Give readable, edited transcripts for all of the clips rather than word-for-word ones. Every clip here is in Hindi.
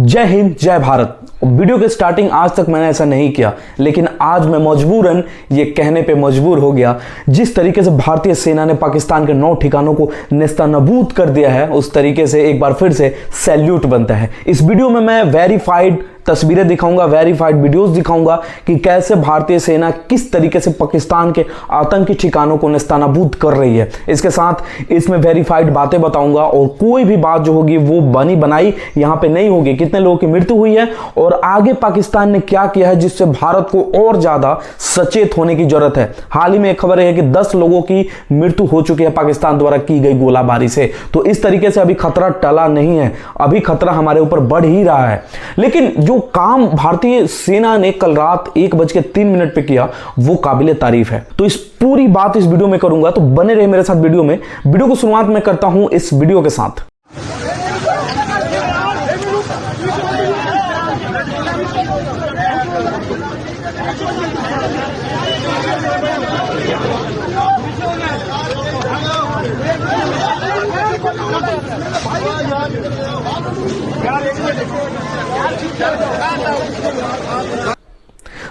जय हिंद, जय भारत। वीडियो के स्टार्टिंग आज तक मैंने ऐसा नहीं किया, लेकिन आज मैं मजबूरन ये कहने पे मजबूर हो गया। जिस तरीके से भारतीय सेना ने पाकिस्तान के 9 ठिकानों को नेस्तनाबूद कर दिया है, उस तरीके से एक बार फिर से सैल्यूट बनता है। इस वीडियो में मैं वेरीफाइड तस्वीरें दिखाऊंगा, वेरीफाइड वीडियोस दिखाऊंगा कि कैसे भारतीय सेना किस तरीके से पाकिस्तान के आतंकी ठिकानों को नेस्तनाबूद कर रही है। इसके साथ इसमें वेरीफाइड बातें बताऊंगा और कोई भी बात जो होगी वो बनी बनाई यहां पे नहीं होगी। कितने लोगों की मृत्यु हुई है और आगे पाकिस्तान ने क्या किया है जिससे भारत को और ज्यादा सचेत होने की जरूरत है। हाल ही में एक खबर है कि 10 लोगों की मृत्यु हो चुकी है पाकिस्तान द्वारा की गई गोलाबारी से। तो इस तरीके से अभी खतरा टला नहीं है, अभी खतरा हमारे ऊपर बढ़ ही रहा है। लेकिन जो काम भारतीय सेना ने कल रात 1:03 पे किया वो काबिले तारीफ है। तो इस पूरी बात इस वीडियो में करूंगा, तो बने रहे मेरे साथ वीडियो में। वीडियो को शुरुआत में करता हूं इस वीडियो के साथ।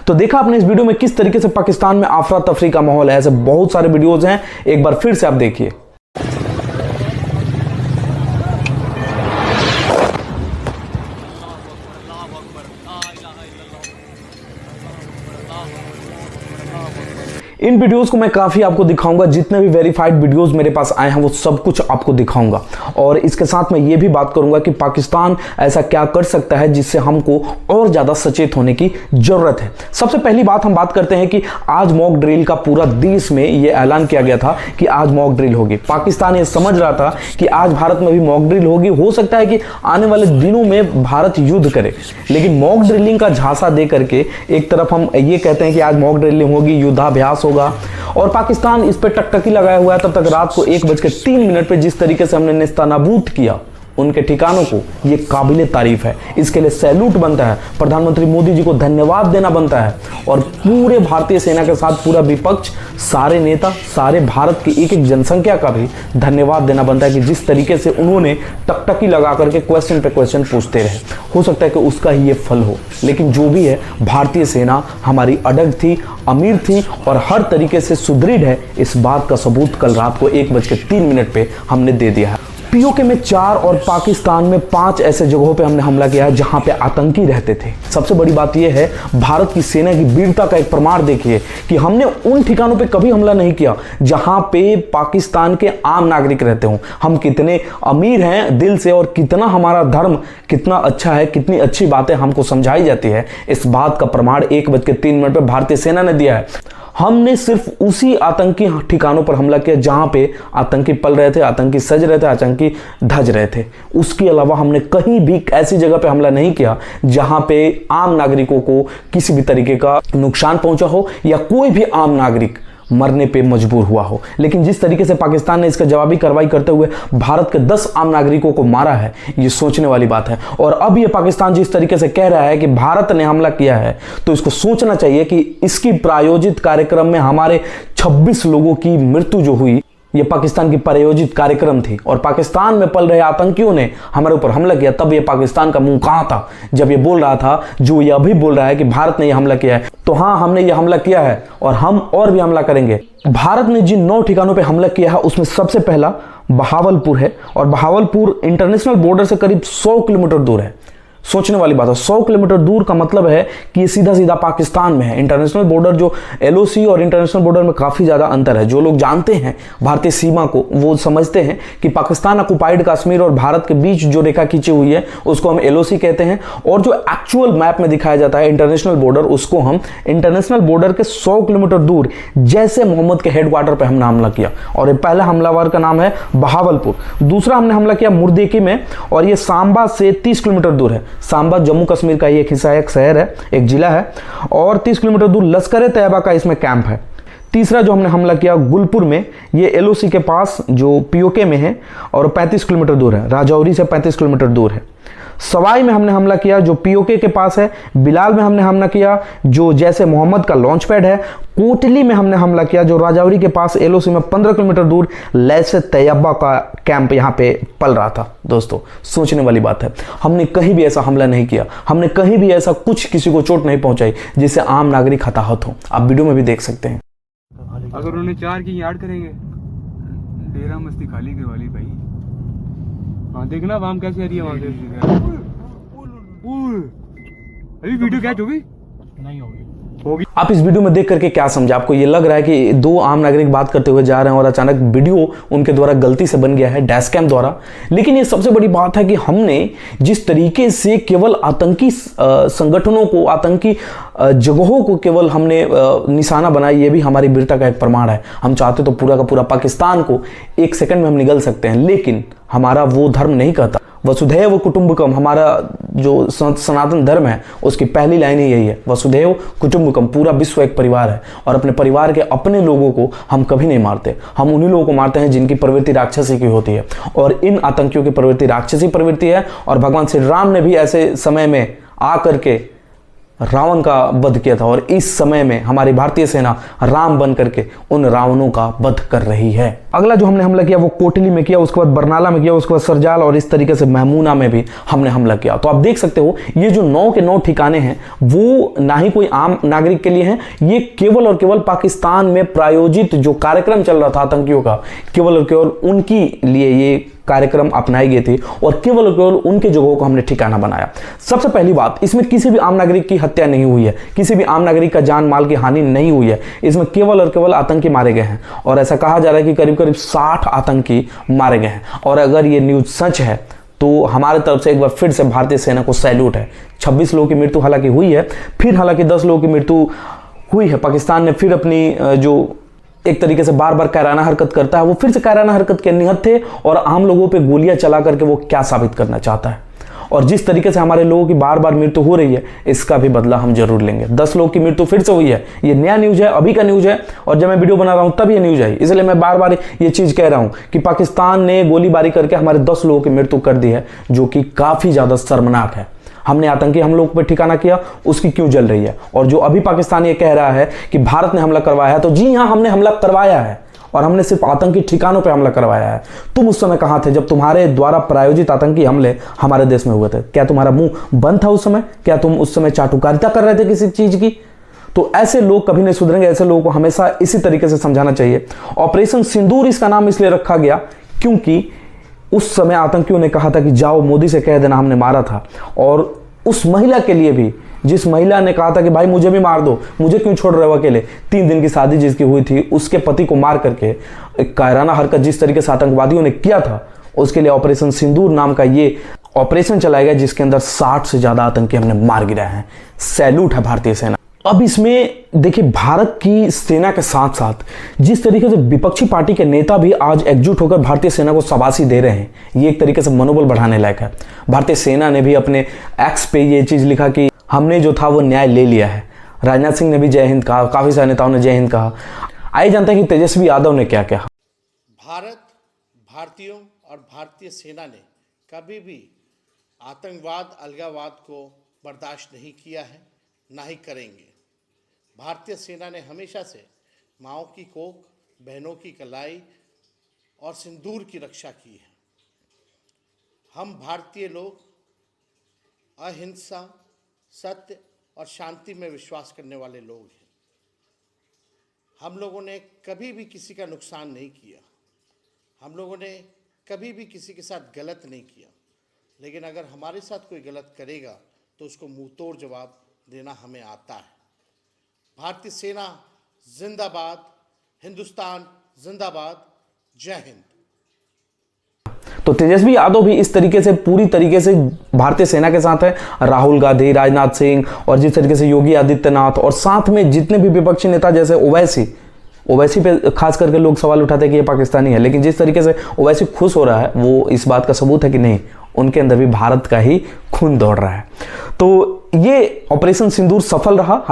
तो देखा आपने इस वीडियो में किस तरीके से पाकिस्तान में अफरा तफरी का माहौल है। ऐसे बहुत सारे वीडियोज हैं, एक बार फिर से आप देखिए। इन वीडियोस को मैं काफी आपको दिखाऊंगा, जितने भी वेरीफाइड वीडियोस मेरे पास आए हैं वो सब कुछ आपको दिखाऊंगा। और इसके साथ मैं ये भी बात करूंगा कि पाकिस्तान ऐसा क्या कर सकता है जिससे हमको और ज्यादा सचेत होने की जरूरत है। सबसे पहली बात हम बात करते हैं कि आज मॉक ड्रिल का पूरा देश में ये ऐलान किया गया था कि आज मॉक ड्रिल होगी। पाकिस्तान ये समझ रहा था कि आज भारत में भी मॉक ड्रिल होगी, हो सकता है कि आने वाले दिनों में भारत युद्ध करे। लेकिन मॉक ड्रिलिंग का झांसा दे करके एक तरफ हम ये कहते हैं कि आज मॉक ड्रिलिंग होगी, युद्धाभ्यास होगा, और पाकिस्तान इस पे टकटकी लगाया हुआ है। तब तक रात को 1:03 पे जिस तरीके से हमने नेस्तनाबूद किया उनके ठिकानों को, ये काबिले तारीफ है। इसके लिए सैल्यूट बनता है, प्रधानमंत्री मोदी जी को धन्यवाद देना बनता है, और पूरे भारतीय सेना के साथ पूरा विपक्ष, सारे नेता, सारे भारत की एक एक जनसंख्या का भी धन्यवाद देना बनता है कि जिस तरीके से उन्होंने टकटकी लगा करके क्वेश्चन पे क्वेश्चन पूछते रहे। हो सकता है कि उसका ही ये फल हो, लेकिन जो भी है भारतीय सेना हमारी अडग थी, अमीर थी और हर तरीके से सुदृढ़ है। इस बात का सबूत कल रात को 1:03 पे हमने दे दिया है। पीओके में 4 और पाकिस्तान में 5 ऐसे जगहों पे हमने हमला किया है जहां पे आतंकी रहते थे। सबसे बड़ी बात यह है, भारत की सेना की वीरता का एक प्रमाण देखिए कि हमने उन ठिकानों पे कभी हमला नहीं किया जहां पे पाकिस्तान के आम नागरिक रहते हों। हम कितने अमीर हैं दिल से और कितना हमारा धर्म कितना अच्छा है, कितनी अच्छी बातें हमको समझाई जाती है, इस बात का प्रमाण 1:03 पे भारतीय सेना ने दिया है। हमने सिर्फ उसी आतंकी ठिकानों पर हमला किया जहां पे आतंकी पल रहे थे, आतंकी सज रहे थे, आतंकी धज रहे थे। उसके अलावा हमने कहीं भी ऐसी जगह पे हमला नहीं किया जहां पे आम नागरिकों को किसी भी तरीके का नुकसान पहुंचा हो या कोई भी आम नागरिक मरने पे मजबूर हुआ हो। लेकिन जिस तरीके से पाकिस्तान ने इसका जवाबी कार्रवाई करते हुए भारत के 10 आम नागरिकों को मारा है, ये सोचने वाली बात है। और अब ये पाकिस्तान जिस तरीके से कह रहा है कि भारत ने हमला किया है, तो इसको सोचना चाहिए कि इसकी प्रायोजित कार्यक्रम में हमारे 26 लोगों की मृत्यु जो हुई, ये पाकिस्तान की प्रायोजित कार्यक्रम थी। और पाकिस्तान में पल रहे आतंकियों ने हमारे ऊपर हमला किया, तब ये पाकिस्तान का मुंह कहां था जब ये बोल रहा था, जो ये अभी बोल रहा है कि भारत ने ये हमला किया है। तो हाँ, हमने ये हमला किया है और हम और भी हमला करेंगे। भारत ने जिन 9 ठिकानों पे हमला किया है उसमें सबसे पहला बहावलपुर है, और बहावलपुर इंटरनेशनल बॉर्डर से करीब 100 किलोमीटर दूर है। सोचने वाली बात है, 100 किलोमीटर दूर का मतलब है कि ये सीधा सीधा पाकिस्तान में है। इंटरनेशनल बॉर्डर जो एलओसी और इंटरनेशनल बॉर्डर में काफी ज्यादा अंतर है। जो लोग जानते हैं भारतीय सीमा को वो समझते हैं कि पाकिस्तान ऑक्युपाइड कश्मीर और भारत के बीच जो रेखा खींची हुई है उसको हम एलओसी कहते हैं, और जो एक्चुअल मैप में दिखाया जाता है इंटरनेशनल बॉर्डर, उसको हम इंटरनेशनल बॉर्डर के 100 किलोमीटर दूर जैसे मोहम्मद के हेडक्वार्टर पर हमने हमला किया। और पहला हमलावर का नाम है बहावलपुर। दूसरा हमने हमला किया मुर्देकी में, और ये सांबा से 30 किलोमीटर दूर है। सांबा जम्मू कश्मीर का ही एक हिस्सा है, एक शहर है, एक जिला है, और 30 किलोमीटर दूर लश्कर-ए-तैयबा का इसमें कैंप है। तीसरा जो हमने हमला किया गुलपुर में, ये एलओसी के पास जो पीओके में है और 35 किलोमीटर दूर है, राजौरी से 35 किलोमीटर दूर है। सवाई में हमने हमला किया जो पीओके के पास है, बिलाल में हमने हमला किया जो जैसे मोहम्मद का लॉन्च पैड है, कोटली में हमने हमला किया जो राजौरी के पास एलओसी में 15 किलोमीटर दूर लैसे तैयबा का कैंप यहां पे पल रहा था। दोस्तों सोचने वाली बात है, हमने कहीं भी ऐसा हमला नहीं किया, हमने कहीं भी ऐसा कुछ किसी को चोट नहीं पहुंचाई जिससे आम नागरिक हताहत हो। आप वीडियो में भी देख सकते हैं। अगर उन्हें 4 की यार्ड करेंगे, डेरा मस्ती खाली करवाली भाई। हाँ देखना वाम कैसे आ रही है वहां से। अभी वीडियो कैच होगी नहीं होगी। आप इस वीडियो में देख करके क्या समझे? आपको ये लग रहा है कि दो आम नागरिक बात करते हुए जा रहे हैं और अचानक वीडियो उनके द्वारा गलती से बन गया है डैश कैम द्वारा। लेकिन ये सबसे बड़ी बात है कि हमने जिस तरीके से केवल आतंकी संगठनों को, आतंकी जगहों को केवल हमने निशाना बनाया, ये भी हमारी वीरता का एक प्रमाण है। हम चाहते तो पूरा का पूरा पाकिस्तान को एक सेकंड में हम निगल सकते हैं, लेकिन हमारा वो धर्म नहीं कहता। वसुधैव कुटुंबकम हमारा जो सनातन धर्म है उसकी पहली लाइन ही यही है, वसुधैव कुटुंबकम, पूरा विश्व एक परिवार है और अपने परिवार के अपने लोगों को हम कभी नहीं मारते। हम उन्हीं लोगों को मारते हैं जिनकी प्रवृत्ति राक्षसी की होती है, और इन आतंकियों की प्रवृत्ति राक्षसी प्रवृत्ति है। और भगवान श्री राम ने भी ऐसे समय में आकर के रावण का वध किया था, और इस समय में हमारी भारतीय सेना राम बन करके उन रावणों का वध कर रही है। अगला जो हमने हमला किया वो कोटली में किया, उसके बाद बरनाला में किया, उसके बाद सरजाल और इस तरीके से महमूना में भी हमने हमला किया। तो आप देख सकते हो ये जो 9 के 9 ठिकाने हैं वो ना ही कोई आम नागरिक के लिए हैं, ये केवल और केवल पाकिस्तान में प्रायोजित जो कार्यक्रम चल रहा था आतंकियों का, केवल और केवल उनकी लिए ये कार्यक्रम अपनाई गई थी और केवल और केवल उनके जगहों को हमने ठिकाना बनाया। सबसे पहली बात, इसमें किसी भी आम नागरिक की हत्या नहीं हुई है, किसी भी आम नागरिक का जान माल की हानि नहीं हुई है। इसमें केवल और केवल आतंकी मारे गए हैं, और ऐसा कहा जा रहा है कि करीब करीब 60 आतंकी मारे गए हैं। और अगर ये न्यूज सच है तो हमारी तरफ से एक बार फिर से भारतीय सेना को सैल्यूट है। 26 लोगों की मृत्यु हालांकि हुई है, फिर हालांकि 10 लोगों की मृत्यु हुई है। पाकिस्तान ने फिर अपनी जो एक तरीके से बार बार कायराना हरकत करता है, वो फिर से कायराना हरकत के निहत्थे थे, और आम लोगों पे गोलियां चला करके वो क्या साबित करना चाहता है। और जिस तरीके से हमारे लोगों की बार बार मृत्यु हो रही है, इसका भी बदला हम जरूर लेंगे। 10 लोगों की मृत्यु फिर से हुई है, ये नया न्यूज है, अभी का न्यूज है, और जब मैं वीडियो बना रहा हूं तब ये न्यूज है। इसलिए मैं बार बार ये चीज कह रहा हूं कि पाकिस्तान ने गोलीबारी करके हमारे 10 लोगों की मृत्यु कर दी है, जो कि काफी ज्यादा शर्मनाक है। हमने आतंकी हमलों पर ठिकाना किया, उसकी क्यों जल रही है? और जो अभी पाकिस्तान ये कह रहा है कि भारत ने हमला करवाया है, तो जी हां, हमने हमला करवाया है, और हमने सिर्फ आतंकी ठिकानों पे हमला करवाया है। तुम उस समय कहां थे जब तुम्हारे द्वारा प्रायोजित आतंकी हमले हमारे देश में हुए थे? क्या तुम्हारा मुंह बंद था उस समय? क्या तुम उस समय चाटुकारिता कर रहे थे किसी चीज की? तो ऐसे लोग कभी नहीं सुधरेंगे, ऐसे लोगों को हमेशा इसी तरीके से समझाना चाहिए। ऑपरेशन सिंदूर इसका नाम इसलिए रखा गया क्योंकि उस समय आतंकियों ने कहा था कि जाओ मोदी से कह देना हमने मारा था, और उस महिला के लिए भी, जिस महिला ने कहा था कि भाई मुझे भी मार दो, मुझे क्यों छोड़ रहे हो अकेले, 3 दिन की शादी जिसकी हुई थी, उसके पति को मार करके एक कायराना हरकत जिस तरीके से आतंकवादियों ने किया था, उसके लिए ऑपरेशन सिंदूर नाम का ये ऑपरेशन चलाया गया, जिसके अंदर 60 से ज्यादा आतंकी हमने मार गिराए हैं। सैल्यूट है भारतीय सेना। अब इसमें देखिए, भारत की सेना के साथ साथ जिस तरीके से विपक्षी पार्टी के नेता भी आज एकजुट होकर भारतीय सेना को शाबाशी दे रहे हैं, ये एक तरीके से मनोबल बढ़ाने लायक है। भारतीय सेना ने भी अपने एक्स पे ये चीज लिखा कि हमने जो था वो न्याय ले लिया है। राजनाथ सिंह ने भी जय हिंद कहा, काफी सारे नेताओं ने जय हिंद कहा। आइए जानते हैं कि तेजस्वी यादव ने क्या कहा। भारत, भारतीयों और भारतीय सेना ने कभी भी आतंकवाद, अलगाववाद को बर्दाश्त नहीं किया है, ना ही करेंगे। भारतीय सेना ने हमेशा से माँओं की कोख, बहनों की कलाई और सिंदूर की रक्षा की है। हम भारतीय लोग अहिंसा, सत्य और शांति में विश्वास करने वाले लोग हैं। हम लोगों ने कभी भी किसी का नुकसान नहीं किया, हम लोगों ने कभी भी किसी के साथ गलत नहीं किया, लेकिन अगर हमारे साथ कोई गलत करेगा तो उसको मुंह तोड़ जवाब देना हमें आता है। भारतीय सेना जिंदाबाद, हिंदुस्तान जिंदाबाद, जय हिंद। तो तेजस्वी यादव भी इस तरीके से पूरी तरीके से भारतीय सेना के साथ है। राहुल गांधी, राजनाथ सिंह और जिस तरीके से योगी आदित्यनाथ और साथ में जितने भी विपक्षी नेता जैसे ओवैसी पे खास करके लोग सवाल उठाते हैं कि ये पाकिस्तानी है, लेकिन जिस तरीके से ओवैसी खुश हो रहा है वो इस बात का सबूत है कि नहीं, उनके अंदर भी भारत का ही खून दौड़ रहा है। तो ये ऑपरेशन सिंदूर सफल रहा।